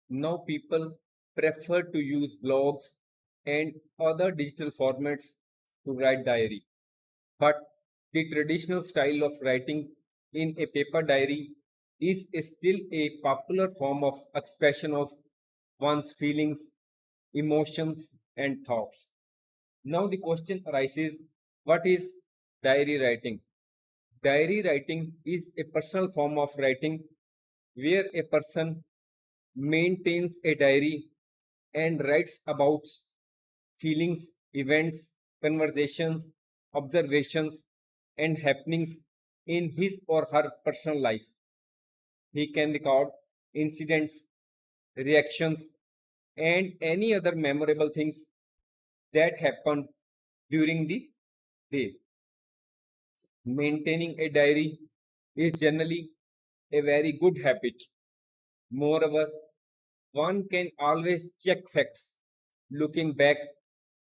Now people prefer to use blogs and other digital formats to write diary. But the traditional style of writing in a paper diary is still a popular form of expression of one's feelings, emotions, and thoughts. Now the question arises, what is diary writing? Diary writing is a personal form of writing where a person maintains a diary and writes about feelings, events, conversations, observations, and happenings in his or her personal life. He can record incidents, reactions, and any other memorable things that happened during the day. Maintaining a diary is generally a very good habit. Moreover, one can always check facts, looking back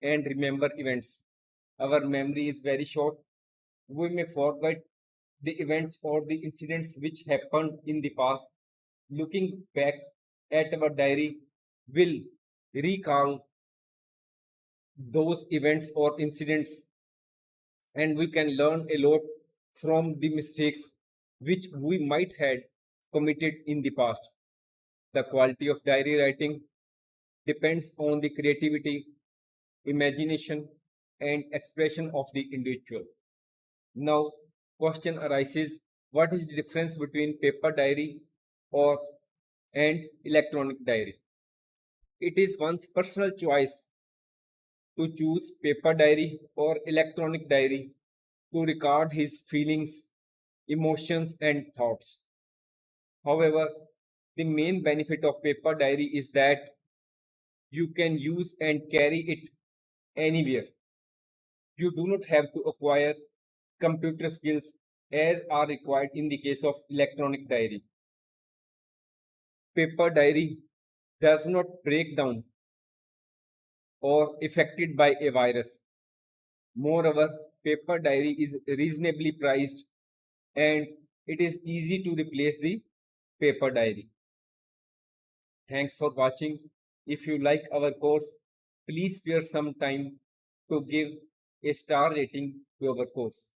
and remember events. Our memory is very short. We may forget the events or the incidents which happened in the past. Looking back at our diary will recall those events or incidents, and we can learn a lot from the mistakes which we might had committed in the past. The quality of diary writing depends on the creativity, imagination, and expression of the individual. Now, question arises, what is the difference between paper diary or and electronic diary? It is one's personal choice to choose paper diary or electronic diary to record his feelings, emotions, and thoughts. However, the main benefit of paper diary is that you can use and carry it anywhere. You do not have to acquire computer skills as are required in the case of electronic diary. Paper diary does not break down or affected by a virus. Moreover, paper diary is reasonably priced and it is easy to replace the paper diary. Thanks for watching. If you like our course, please spare some time to give a star rating to our course.